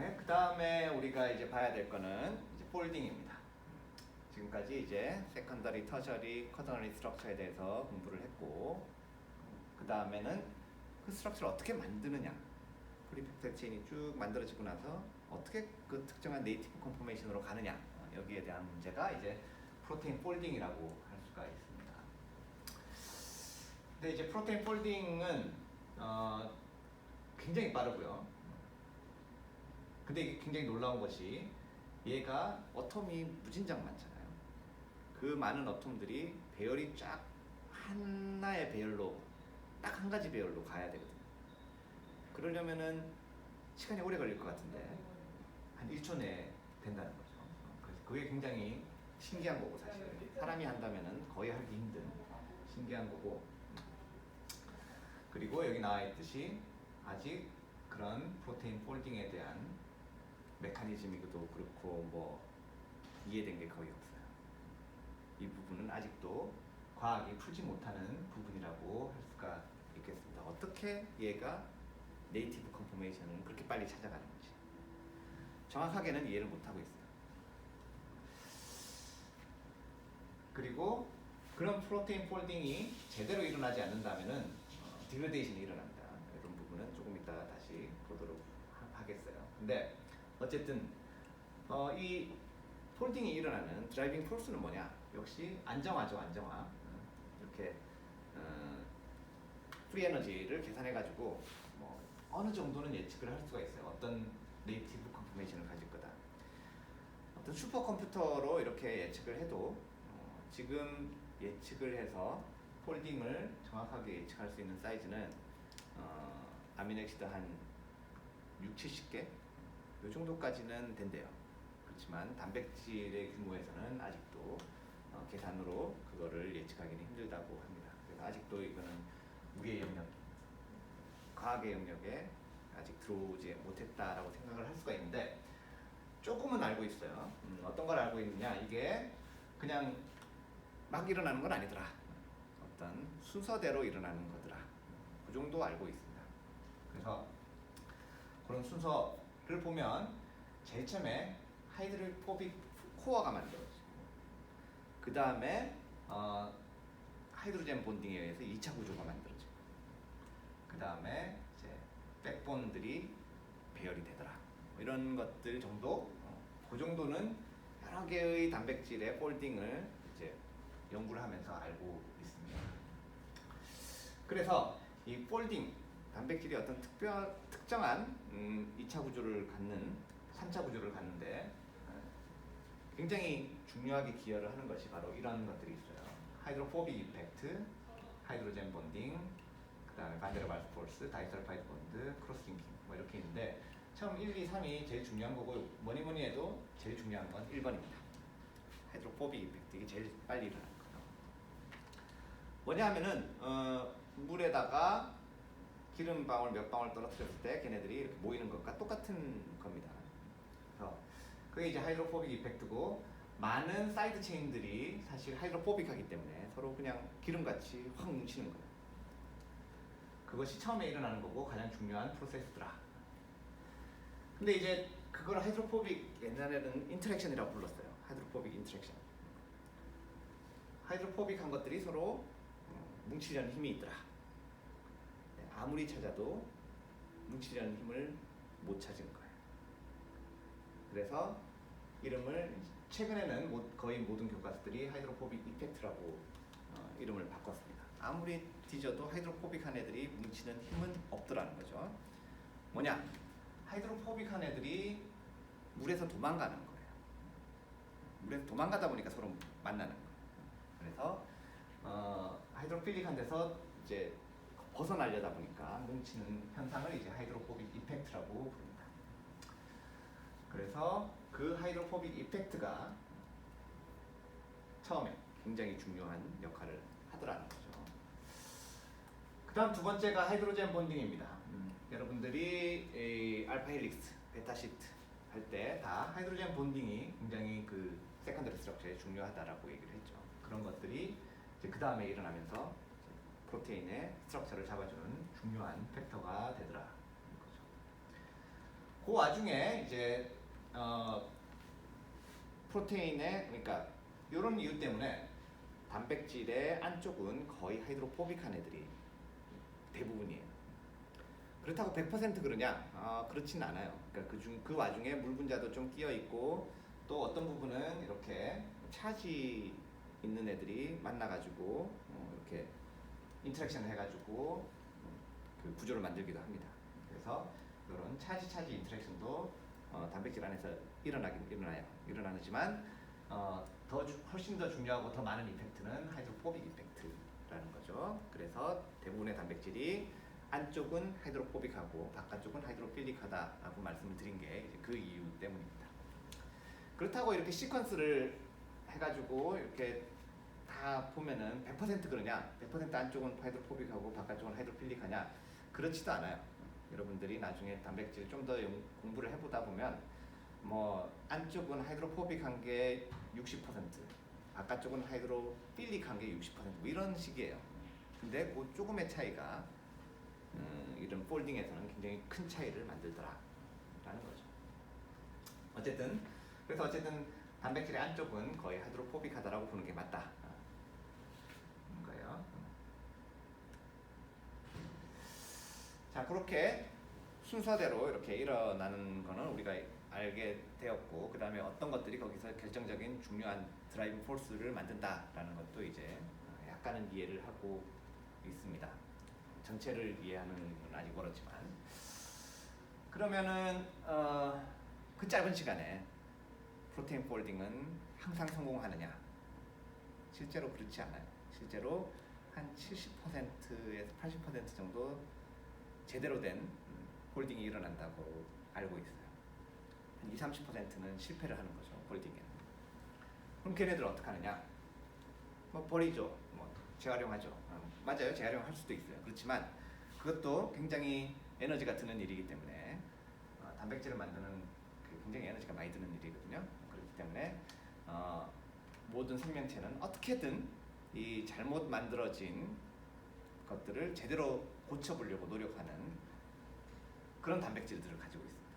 네, 그 다음에 우리가 이제 봐야 될 거는 이제 폴딩입니다. 지금까지 이제 세컨더리, 터셔리, 쿼터너리 스트럭처에 대해서 공부를 했고, 그 다음에는 그 스트럭처를 어떻게 만드느냐, 프리팩트 체인이 쭉 만들어지고 나서 어떻게 그 특정한 네이티브 컨포메이션으로 가느냐, 여기에 대한 문제가 이제 프로테인 폴딩이라고 할 수가 있습니다. 근데 이제 프로테인 폴딩은 굉장히 빠르고요. 근데 이게 굉장히 놀라운 것이 얘가 어텀이 무진장 많잖아요. 그 많은 어텀들이 배열이 쫙 하나의 배열로 딱 한 가지 배열로 가야 되거든요. 그러려면은 시간이 오래 걸릴 것 같은데 한 1초 내에 된다는 거죠. 그래서 그게 굉장히 신기한 거고, 사실 사람이 한다면은 거의 하기 힘든 신기한 거고, 그리고 여기 나와 있듯이 아직 그런 프로테인 폴딩에 대한 메커니즘이기도 그렇고 뭐 이해된 게 거의 없어요. 이 부분은 아직도 과학이 풀지 못하는 부분이라고 할 수가 있겠습니다. 어떻게 얘가 네이티브 컨포메이션을 그렇게 빨리 찾아가는지 정확하게는 이해를 못하고 있어요. 그리고 그런 프로테인 폴딩이 제대로 일어나지 않는다면은 디그레데이션이 일어납니다. 이런 부분은 조금 이따 다시 보도록 하겠어요. 근데 어쨌든 이 폴딩이 일어나는 드라이빙 포스는 뭐냐? 역시 안정화죠, 안정화. 이렇게 프리 에너지를 계산해가지고 뭐 어느 정도는 예측을 할 수가 있어요. 어떤 네이티브 컨포메이션을 가질 거다. 어떤 슈퍼컴퓨터로 이렇게 예측을 해도 지금 예측을 해서 폴딩을 정확하게 예측할 수 있는 사이즈는 아미노액시드 한 6, 70개? 이 정도까지는 된대요. 그렇지만 단백질의 규모에서는 아직도 계산으로 그거를 예측하기는 힘들다고 합니다. 그래서 아직도 이거는 우리의 영역, 과학의 영역에 아직 들어오지 못했다라고 생각을 할 수가 있는데, 조금은 알고 있어요. 어떤 걸 알고 있느냐, 이게 그냥 막 일어나는 건 아니더라. 어떤 순서대로 일어나는 거더라. 그 정도 알고 있습니다. 그래서 그런 순서를 보면 제일 처음에 하이드로포빅 코어가 만들어지고, 그 다음에 하이드로젠 본딩에 의해서 2차 구조가 만들어지고, 그 다음에 이제 백본들이 배열이 되더라. 이런 것들 정도, 그 정도는 여러 개의 단백질의 폴딩을 이제 연구를 하면서 알고 있습니다. 그래서 이 폴딩, 단백질이 어떤 특정한 2차 구조를 갖는, 3차 구조를 갖는데 굉장히 중요하게 기여를 하는 것이 바로 이런 것들이 있어요. 하이드로포빅 이펙트, 하이드로젠 본딩, 그 다음에 반데르발스 포스, 다이설파이드 본드, 크로스링킹, 뭐 이렇게 있는데, 처음 1, 2, 3이 제일 중요한 거고, 뭐니 해도 제일 중요한 건 1번입니다. 하이드로포빅 이펙트, 이게 제일 빨리 일어나는 거예요. 뭐냐 하면은 물에다가 기름 방울 몇 방울 떨어뜨렸을 때 걔네들이 이렇게 모이는 것과 똑같은 겁니다. 그래서 그게 이제 하이드로포빅 이펙트고, 많은 사이드 체인들이 사실 하이드로포빅하기 때문에 서로 그냥 기름같이 확 뭉치는 거예요. 그것이 처음에 일어나는 거고 가장 중요한 프로세스더라. 근데 이제 그걸 하이드로포빅, 옛날에는 인터랙션이라고 불렀어요. 하이드로포빅 인터랙션. 하이드로포빅한 것들이 서로 뭉치려는 힘이 있더라. 아무리 찾아도 뭉치려는 힘을 못 찾은 거예요. 그래서 이름을 최근에는 거의 모든 교과서들이 하이드로포빅 이펙트라고 이름을 바꿨습니다. 아무리 뒤져도 하이드로포빅한 애들이 뭉치는 힘은 없더라는 거죠. 뭐냐? 하이드로포빅한 애들이 물에서 도망가는 거예요. 물에서 도망가다 보니까 서로 만나는 거예요. 그래서 하이드로필릭한 데서 이제 벗어나려다 보니까 뭉치는 현상을 이제 하이드로포빅 이펙트라고 부릅니다. 그래서 그 하이드로포빅 이펙트가 처음에 굉장히 중요한 역할을 하더라는 거죠. 그 다음 두 번째가 하이드로젠 본딩입니다. 여러분들이 알파 헬릭스, 베타 시트 할 때 다 하이드로젠 본딩이 굉장히 그 세컨더리 스트럭처에 중요하다라고 얘기를 했죠. 그런 것들이 이제 그 다음에 일어나면서 프로테인의 스트럭처를 잡아주는 중요한 팩터가 되더라. 그 와중에 이제 프로테인의 그러니까 이런 이유 때문에 단백질의 안쪽은 거의 하이드로포빅한 애들이 대부분이에요. 그렇다고 100% 그러냐? 그렇진 않아요. 그러니까 그 와중에 물 분자도 좀 끼어 있고 또 어떤 부분은 이렇게 차지 있는 애들이 만나가지고 이렇게 인터랙션 해가지고 그 구조를 만들기도 합니다. 그래서 이런 차지 인터랙션도 단백질 안에서 일어나지만 훨씬 더 중요하고 더 많은 이펙트는 하이드로포빅 이펙트라는 거죠. 그래서 대부분의 단백질이 안쪽은 하이드로포빅하고 바깥쪽은 하이드로필릭하다라고 말씀을 드린 게 그 이유 때문입니다. 그렇다고 이렇게 시퀀스를 해가지고 이렇게 다 보면은 100% 그러냐? 100% 안쪽은 하이드로포빅하고 바깥쪽은 하이드로필릭하냐? 그렇지도 않아요. 여러분들이 나중에 단백질 좀 더 공부를 해보다 보면 뭐 안쪽은 하이드로포빅한 게 60%, 바깥쪽은 하이드로필릭한 게 60%뭐 이런 식이에요. 근데 그 조금의 차이가 이런 폴딩에서는 굉장히 큰 차이를 만들더라라는 거죠. 어쨌든 단백질의 안쪽은 거의 하이드로포빅하다라고 보는 게 맞다. 거예요. 자, 그렇게 순서대로 이렇게 일어나는 거는 우리가 알게 되었고, 그 다음에 어떤 것들이 거기서 결정적인 중요한 드라이빙 포스를 만든다라는 것도 이제 약간은 이해를 하고 있습니다. 전체를 이해하는 건 아직 멀었지만, 그러면은 그 짧은 시간에 프로테인 폴딩은 항상 성공하느냐? 실제로 그렇지 않아요. 실제로 한 70%에서 80% 정도 제대로 된 폴딩이 일어난다고 알고 있어요. 한 20-30%는 실패를 하는 거죠, 폴딩에는. 그럼 걔네들 어떻게 하느냐? 뭐 버리죠. 뭐 재활용하죠. 맞아요, 재활용할 수도 있어요. 그렇지만 그것도 굉장히 에너지가 드는 일이기 때문에 단백질을 만드는 굉장히 에너지가 많이 드는 일이거든요. 그렇기 때문에 모든 생명체는 어떻게든 이 잘못 만들어진 것들을 제대로 고쳐보려고 노력하는 그런 단백질들을 가지고 있습니다.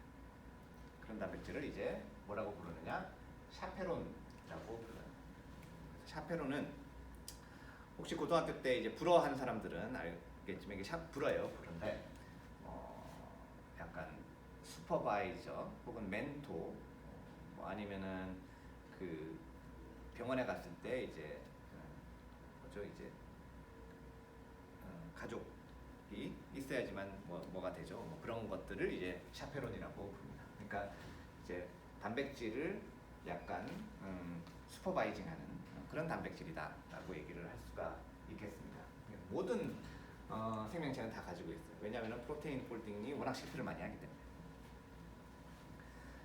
그런 단백질을 이제 뭐라고 부르느냐? 샤페론이라고 불러요. 샤페론은 혹시 고등학교 때 이제 불어 하는 사람들은 알겠지만 이게 불어예요. 불어인데 약간 슈퍼바이저 혹은 멘토 뭐 아니면은 그 병원에 갔을 때 이제 뭐죠 이제 가족이 있어야지만 뭐가 되죠. 뭐 그런 것들을 이제 샤페론이라고 부릅니다. 그러니까 이제 단백질을 약간 슈퍼바이징하는 그런 단백질이다라고 얘기를 할 수가 있겠습니다. 모든 생명체는 다 가지고 있어요. 왜냐하면 프로테인 폴딩이 워낙 실패를 많이 하기 때문에.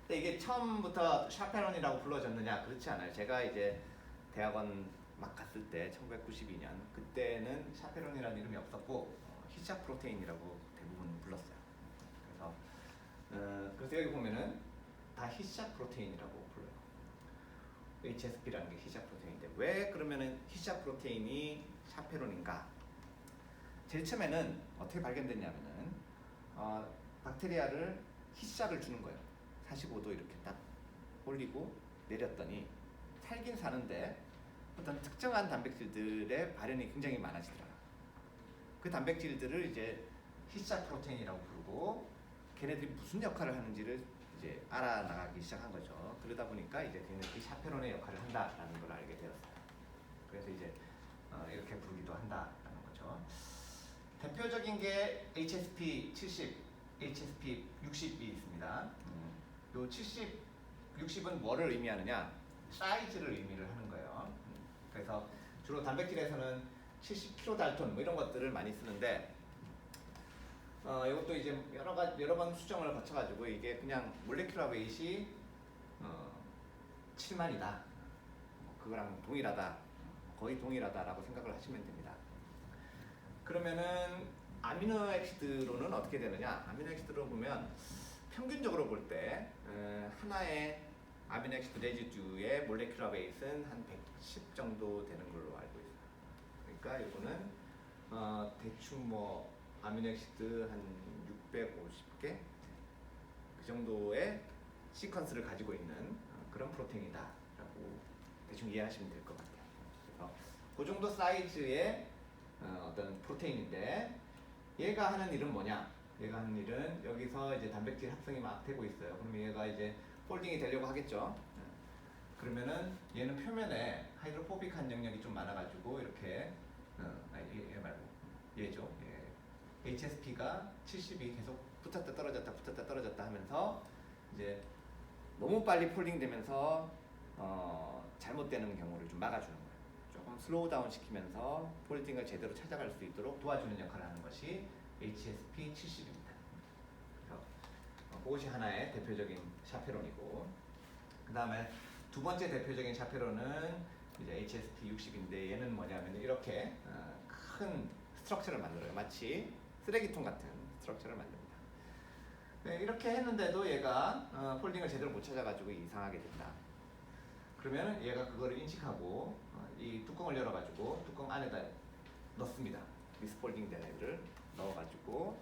근데 이게 처음부터 샤페론이라고 불러졌느냐? 그렇지 않아요. 제가 이제 대학원 막 갔을 때 1992년 그때는 샤페론이라는 이름이 없었고 히샤 프로테인이라고 대부분 불렀어요. 그래서 여기 보면은 다 히샤 프로테인이라고 불러요. HSP라는 게 히샤 프로테인인데 왜 그러면은 히샤 프로테인이 샤페론인가? 제일 처음에는 어떻게 발견됐냐면은 박테리아를 히샤를 주는 거예요. 45도 이렇게 딱 올리고 내렸더니 살긴 사는데 어떤 특정한 단백질들의 발현이 굉장히 많아지더라고요. 그 단백질들을 이제 히샤 프로테인이라고 부르고 걔네들이 무슨 역할을 하는지를 이제 알아나가기 시작한 거죠. 그러다 보니까 이제 걔네들이 샤페론의 역할을 한다라는 걸 알게 되었어요. 그래서 이제 이렇게 부르기도 한다라는 거죠. 대표적인 게 HSP 70, HSP 60이 있습니다. 요 70, 60은 뭐를 의미하느냐? 사이즈를 의미를 하는 거예요. 그래서 주로 단백질에서는 70kDalton 뭐 이런 것들을 많이 쓰는데 이것도 이제 여러 번 수정을 거쳐가지고 이게 그냥 몰레큘러 웨이트이 7만이다. 그거랑 동일하다. 거의 동일하다라고 생각을 하시면 됩니다. 그러면은 아미노액시드로는 어떻게 되느냐? 아미노액시드로 보면 평균적으로 볼 때 하나의 아미노액시드 레지듀의 몰레큘러 웨이트는 한 110 정도 되는 걸로 알고 있어요. 그러니까 이거는 대충 뭐 아미노액시드 한 650개 그 정도의 시퀀스를 가지고 있는 그런 프로테인이다라고 대충 이해하시면 될 것 같아요. 그래서 그 정도 사이즈의 어떤 프로테인인데 얘가 하는 일은 뭐냐? 얘가 하는 일은 여기서 이제 단백질 합성이 막 되고 있어요. 그럼 얘가 이제 폴딩이 되려고 하겠죠. 그러면은 얘는 표면에 하이드로포빅한 영역이 좀 많아가지고 이렇게 얘 말고 얘죠. HSP가 70이 계속 붙었다 떨어졌다 하면서 이제 너무 빨리 폴딩되면서 잘못되는 경우를 좀 막아주는 거예요. 조금 슬로우 다운 시키면서 폴딩을 제대로 찾아갈 수 있도록 도와주는 역할을 하는 것이 HSP 70입니다. 그래서 그것이 하나의 대표적인 샤페론이고, 그 다음에 두 번째 대표적인 샤페론은 이제 HSP 60인데 얘는 뭐냐면 이렇게 큰 스트럭처를 만들어요. 마치 쓰레기통 같은 스트럭처를 만듭니다. 네, 이렇게 했는데도 얘가 폴딩을 제대로 못 찾아가지고 이상하게 된다. 그러면 얘가 그거를 인식하고 이 뚜껑을 열어가지고 뚜껑 안에다 넣습니다. 미스폴딩 된 애를 넣어가지고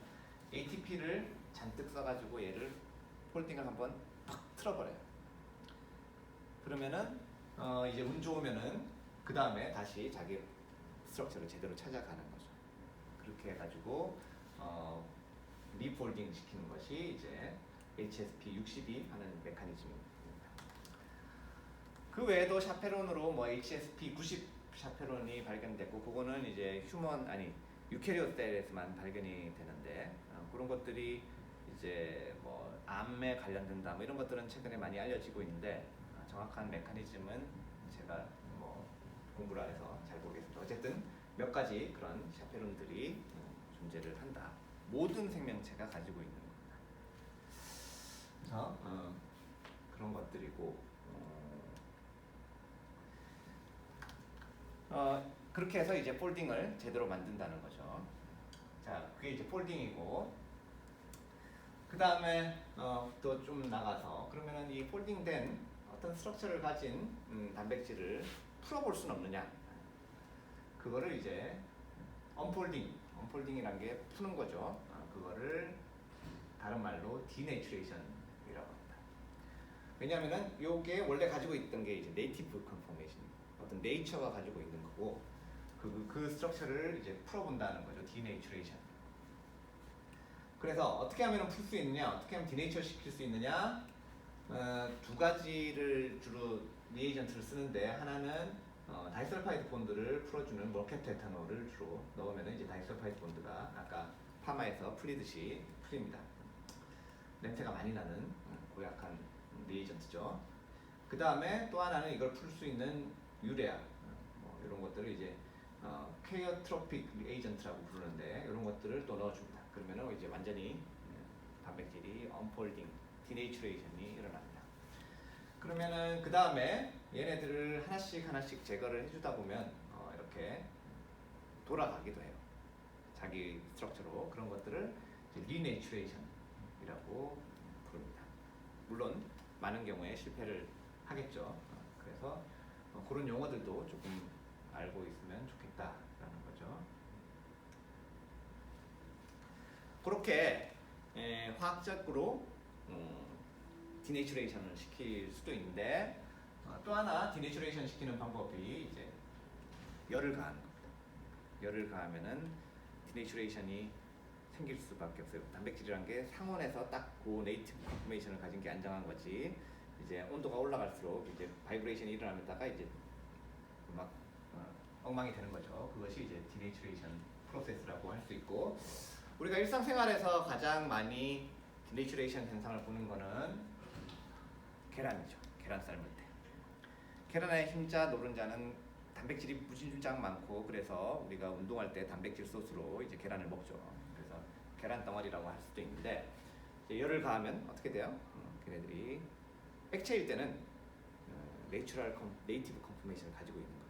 ATP를 잔뜩 써가지고 얘를 폴딩을 한번 팍 틀어버려요. 그러면은 이제 운 좋으면은 그 다음에 다시 자기 스트럭처를 제대로 찾아가는 거죠. 그렇게 해가지고 리폴딩 시키는 것이 이제 HSP 60이 하는 메커니즘입니다. 그 외에도 샤페론으로 뭐 HSP 90 샤페론이 발견됐고, 그거는 이제 유캐리오트 셀에서만 발견이 되는데 그런 것들이 이제 뭐 암에 관련된다 뭐 이런 것들은 최근에 많이 알려지고 있는데 정확한 메커니즘은 제가 뭐 공부를 해서 잘 모르겠습니다. 어쨌든 몇 가지 그런 샤페론들이 존재를 한다. 모든 생명체가 가지고 있는 겁니다. 그래서 그런 것들이고 그렇게 해서 이제 폴딩을 제대로 만든다는 거죠. 자, 그게 이제 폴딩이고, 그 다음에 또 좀 나가서 그러면은 이 폴딩된 어떤 스트럭처를 가진 단백질을 풀어볼 수는 없느냐? 그거를 이제 언폴딩이라는 게 푸는 거죠. 그거를 다른 말로 디내추레이션이라고 합니다. 왜냐하면은 요게 원래 가지고 있던 게 이제 네이티브 컨포메이션, 어떤 네이처가 가지고 있는 거고, 그 스트럭처를 이제 풀어본다는 거죠. 디내추레이션. 그래서 어떻게 하면 풀 수 있느냐, 어떻게 하면 디네이처 시킬 수 있느냐, 두 가지를 주로 리에이전트를 쓰는데, 하나는 다이설파이드 본드를 풀어주는 몰케트 에탄올을 주로 넣으면 이제 다이설파이드 본드가 아까 파마에서 풀리듯이 풀립니다. 냄새가 많이 나는 고약한 리에이전트죠. 그 다음에 또 하나는 이걸 풀 수 있는 유레아, 뭐 이런 것들을 이제 케어트로픽 리에이전트라고 부르는데 이런 것들을 또 넣어줍니다. 그러면 이제 완전히 단백질이 언폴딩, 디네이처레이션이 일어납니다. 그러면은 그 다음에 얘네들을 하나씩 제거를 해주다 보면 이렇게 돌아가기도 해요. 자기 스트럭처로. 그런 것들을 리네이처레이션이라고 부릅니다. 물론 많은 경우에 실패를 하겠죠. 그래서 그런 용어들도 조금 알고 있으면 좋겠다라는 거죠. 그렇게 화학적으로 디네이처레이션을 시킬 수도 있는데 또 하나 디네이처레이션 시키는 방법이 이제 열을 가하는 겁니다. 열을 가하면은 디네이처레이션이 생길 수밖에 없어요. 단백질이란 게 상온에서 딱 그 네이티브 컨포메이션을 가진 게 안정한 거지. 이제 온도가 올라갈수록 이제 바이브레이션이 일어나다가 이제 막 엉망이 되는 거죠. 그것이 이제 디네이처레이션 프로세스라고 할 수 있고, 우리가 일상생활에서 가장 많이 디네이처레이션 현상을 보는 거는 계란이죠. 계란 삶을 때. 계란의 흰자, 노른자는 단백질이 무진장 많고, 그래서 우리가 운동할 때 단백질 소스로 이제 계란을 먹죠. 그래서 계란 덩어리라고 할 수도 있는데, 이제 열을 가하면 어떻게 돼요? 걔네들이 액체일 때는 네이티브 컨포메이션을 가지고 있는 거예요.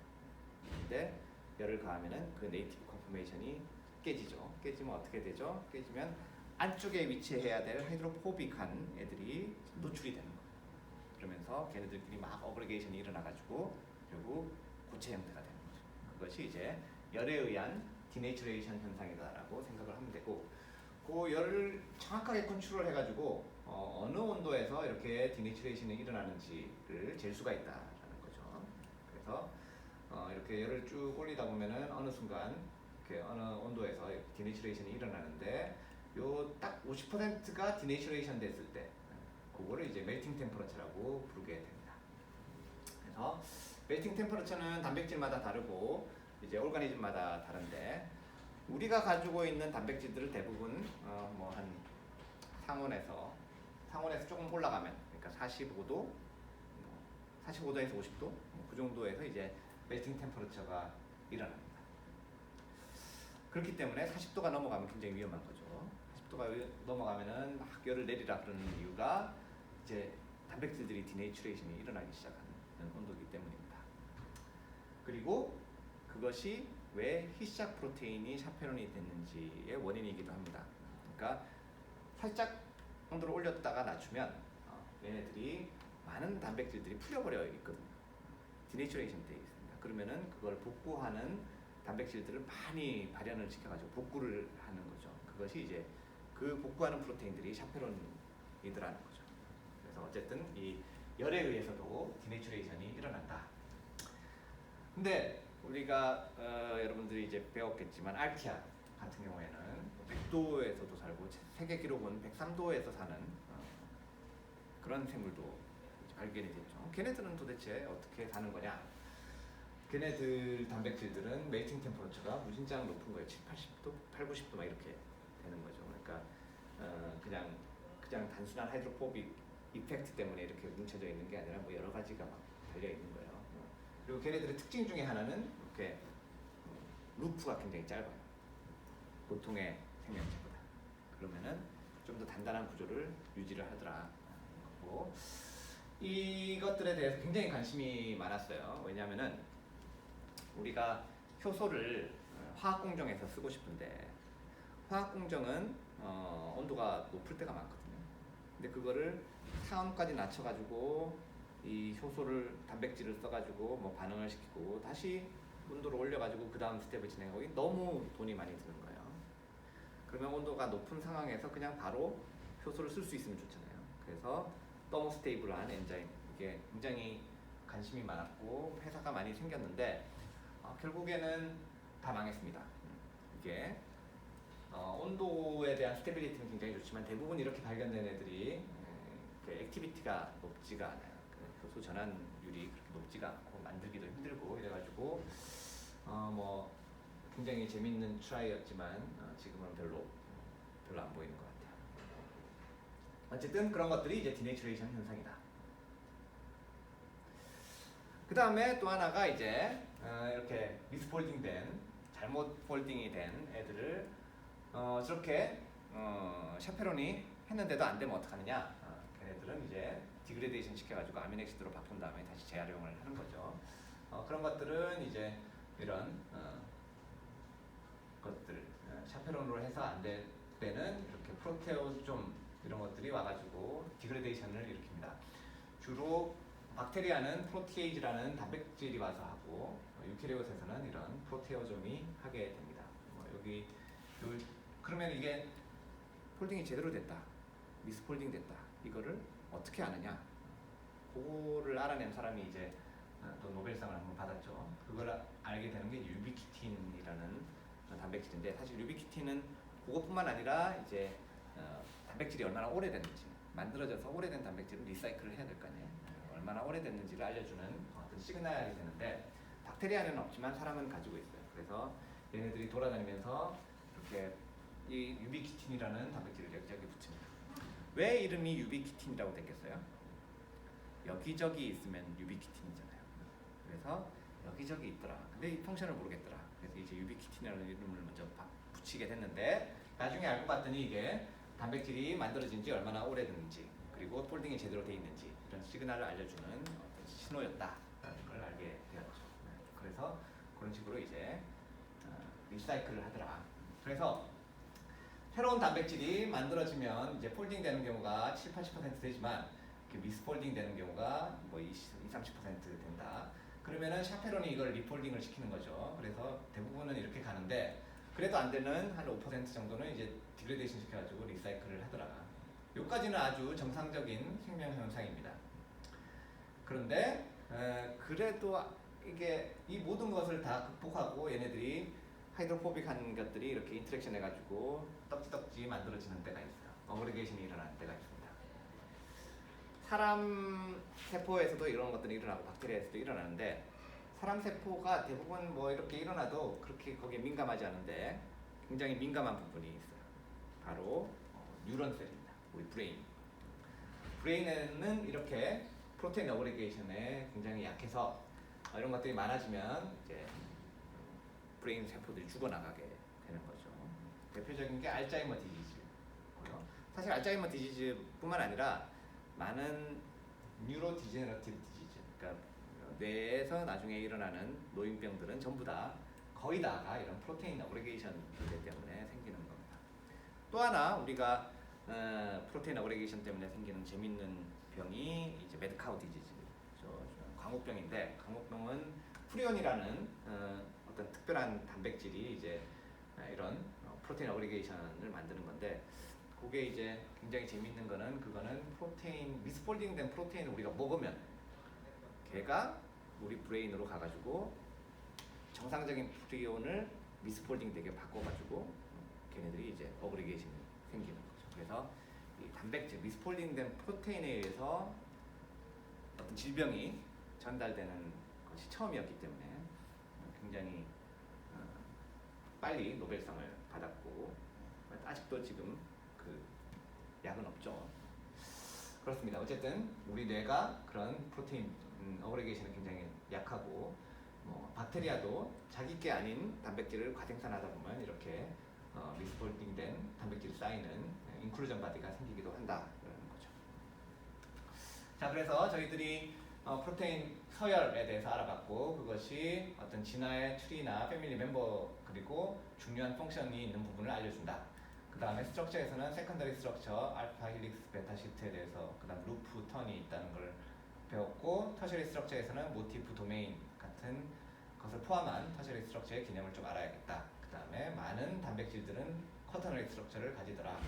근데 열을 가하면은 그 네이티브 컨포메이션이 깨지죠. 깨지면 어떻게 되죠? 깨지면 안쪽에 위치해야 될 하이드로포빅한 애들이 노출이 되는 거예요. 그러면서 걔네들끼리 막 어그리게이션이 일어나가지고 결국 고체 형태가 되는 거죠. 그것이 이제 열에 의한 디네이처레이션 현상이다라고 생각을 하면 되고, 그 열을 정확하게 컨트롤해가지고 어느 온도에서 이렇게 디내추레이션이 일어나는지를 잴 수가 있다라는 거죠. 그래서 이렇게 열을 쭉 올리다 보면은 어느 순간 이렇게 어느 온도에서 디내추레이션이 일어나는데 요 딱 50%가 디내추레이션 됐을 때 그거를 이제 멜팅 템퍼러처라고 부르게 됩니다. 그래서 멜팅 템퍼러처는 단백질마다 다르고 이제 오르가니즘마다 다른데 우리가 가지고 있는 단백질들을 대부분 뭐 한 상온에서 조금 올라가면 그러니까 45도 45도에서 50도 그 정도에서 이제 멜팅 템퍼러처가 일어납니다. 그렇기 때문에 40도가 넘어가면 굉장히 위험한 거죠. 40도가 넘어가면은 막 열을 내리라 그러는 이유가 이제 단백질들이 디내추레이션이 일어나기 시작하는 온도이기 때문입니다. 그리고 그것이 왜 희시작 프로테인이 샤페론이 됐는지의 원인이기도 합니다. 그러니까 살짝 온도를 올렸다가 낮추면 얘네들이 많은 단백질들이 풀려버려 있거든요. 디내추레이션 되어 있습니다. 그러면은 그걸 복구하는 단백질들을 많이 발현을 시켜가지고 복구를 하는 거죠. 그것이 이제 그 복구하는 프로테인들이 샤페론이더라는 거죠. 그래서 어쨌든 이 열에 의해서도 디내추레이션이 일어난다. 근데 우리가 여러분들이 이제 배웠겠지만 알티아 같은 경우에는 100도에서도 살고 세계 기록은 103도에서 사는 그런 생물도 발견이 됐죠. 걔네들은 도대체 어떻게 사는 거냐? 걔네들 단백질들은 멜팅 템퍼러처가 무진장 높은 거예요. 7, 80도, 8, 90도 막 이렇게 되는 거죠. 그러니까 그냥 단순한 하이드로포빅 이펙트 때문에 이렇게 뭉쳐져 있는 게 아니라 뭐 여러 가지가 막 달려 있는 거예요. 그리고 걔네들의 특징 중에 하나는 이렇게 루프가 굉장히 짧아요. 보통의 생명체보다. 그러면은 좀 더 단단한 구조를 유지를 하더라. 그리고 이것들에 대해서 굉장히 관심이 많았어요. 왜냐하면은 우리가 효소를 화학 공정에서 쓰고 싶은데 화학 공정은 온도가 높을 때가 많거든요. 근데 그거를 상온까지 낮춰가지고 이 효소를 단백질을 써가지고 뭐 반응을 시키고 다시 온도를 올려가지고 그 다음 스텝을 진행하고 너무 돈이 많이 드는 거예요. 그러면 온도가 높은 상황에서 그냥 바로 효소를 쓸 수 있으면 좋잖아요. 그래서 더모스테이블한 엔자임 이게 굉장히 관심이 많았고 회사가 많이 생겼는데 결국에는 다 망했습니다. 이게 온도에 대한 스테빌리티는 굉장히 좋지만 대부분 이렇게 발견된 애들이 액티비티가 높지가 않아요. 효소 전환율이 그렇게 높지가 않고 만들기도 힘들고 이래가지고 뭐 굉장히 재밌는 트라이였지만 지금은 별로 안 보이는 것 같아요. 어쨌든 그런 것들이 이제 디내추레이션 현상이다. 그 다음에 또 하나가 이제 이렇게 미스폴딩된 잘못 폴딩이 된 애들을 저렇게 샤페론이 했는데도 안 되면 어떡하느냐? 걔네들은 이제 디그레데이션 시켜가지고 아미노액시드로 바꾼 다음에 다시 재활용을 하는 거죠. 그런 것들은 이제 이런 것들 샤페론으로 해서 안 될 때는 이렇게 프로테오좀 이런 것들이 와가지고 디그레데이션을 일으킵니다. 주로 박테리아는 프로티에이즈라는 단백질이 와서 하고 유캐리ոտ에서는 이런 프로테오좀이 하게 됩니다. 그러면 이게 폴딩이 제대로 됐다, 미스폴딩 됐다, 이거를 어떻게 아느냐? 그거를 알아낸 사람이 이제 또 노벨상을 한번 받았죠. 그걸 알게 되는 게 유비키틴이라는 단백질인데 사실 유비키틴은 그것뿐만 아니라 이제 단백질이 얼마나 오래됐는지 만들어져서 오래된 단백질을 리사이클을 해야 될 거 아니에요. 얼마나 오래됐는지를 알려주는 어떤 시그널이 되는데 박테리아는 없지만 사람은 가지고 있어요. 그래서 얘네들이 돌아다니면서 이렇게 이 유비키틴이라는 단백질을 여기저기 붙입니다. 왜 이름이 유비키틴이라고 됐겠어요? 여기저기 있으면 유비키틴이잖아요. 그래서 여기저기 있더라. 근데 이 펑션을 모르겠더라. 그래서 이제 유비키틴이라는 이름을 먼저 붙이게 됐는데 나중에 알고 봤더니 이게 단백질이 만들어진 지 얼마나 오래됐는지 그리고 폴딩이 제대로 돼 있는지 이런 시그널을 알려주는 어떤 신호였다라는 걸 알게 되었죠. 그래서 그런 식으로 이제 리사이클을 하더라. 그래서 새로운 단백질이 만들어지면 이제 폴딩 되는 경우가 7, 80% 되지만 미스폴딩 되는 경우가 뭐 20, 30% 된다. 그러면은 샤페론이 이걸 리폴딩을 시키는 거죠. 그래서 대부분은 이렇게 가는데 그래도 안 되는 한 5% 정도는 이제 디그레데이션 시켜가지고 리사이클을 하더라. 여기까지는 아주 정상적인 생명 현상입니다. 그런데 그래도 이게 이 모든 것을 다 극복하고 얘네들이 하이드로포빅한 것들이 이렇게 인터랙션 해가지고 떡지떡지 만들어지는 때가 있어요. 어그리게이션이 일어나는 때가 있습니다. 사람 세포에서도 이런 것들이 일어나고 박테리아에서도 일어나는데 사람 세포가 대부분 뭐 이렇게 일어나도 그렇게 거기에 민감하지 않은데 굉장히 민감한 부분이 있어요. 바로 뉴런 셀입니다. 우리 브레인. 브레인에는 이렇게 프로테인 어그리게이션에 굉장히 약해서 이런 것들이 많아지면 이제 브레인 세포들이 죽어나가게 되는 거죠. 대표적인 게 알츠하이머 디지즈고요. 사실 알츠하이머 디지즈뿐만 아니라 많은 뉴로 디제너러티브 디지즈, 그러니까 뇌에서 나중에 일어나는 노인병들은 전부 다 거의 다가 이런 프로테인 어그리게이션 문제 때문에 생기는 겁니다. 또 하나 우리가 프로테인 어그리게이션 때문에 생기는 재밌는 병이 이제 매드카우 디지즈, 광우병인데 광우병은 프리온이라는 어떤 특별한 단백질이 이제 이런 프로테인 어그리게이션을 만드는 건데 그게 이제 굉장히 재밌는 거는 그거는 프로테인 미스폴딩된 프로테인을 우리가 먹으면 걔가 우리 브레인으로 가가지고 정상적인 프리온을 미스폴딩 되게 바꿔가지고 걔네들이 이제 어그리게이션이 생기는 거죠. 그래서 이 단백질 미스폴딩된 프로테인에 의해서 어떤 질병이 전달되는 것이 처음이었기 때문에 굉장히 빨리 노벨상을 받았고 아직도 지금 그 약은 없죠. 그렇습니다. 어쨌든 우리 뇌가 그런 프로테인 어그리게이션에 굉장히 약하고 박테리아도 자기 게 아닌 단백질을 과생산하다 보면 이렇게 미스폴딩된 단백질이 쌓이는 인클루전 바디가 생기기도 한다라는 거죠. 자, 그래서 저희들이 프로테인 서열에 대해서 알아봤고 그것이 어떤 진화의 트리나 패밀리 멤버 그리고 중요한 펑션이 있는 부분을 알려준다. 그 다음에 스트럭처에서는 세컨더리 스트럭처, 알파 힐릭스, 베타 시트에 대해서 그 다음 루프, 턴이 있다는 걸 배웠고 터셔리 스트럭처에서는 모티프, 도메인 같은 것을 포함한 터셔리 스트럭처의 개념을 좀 알아야겠다. 그 다음에 많은 단백질들은 쿼터너리 스트럭처를 가지더라.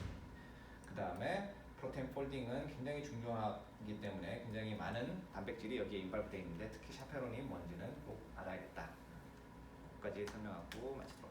그 다음에 프로테인 폴딩은 굉장히 중요하기 때문에 굉장히 많은 단백질이 여기에 인발되어 있는데 특히 샤페론이 뭔지는 꼭 알아야겠다. 여기까지 설명하고 마치도록 하겠습니다.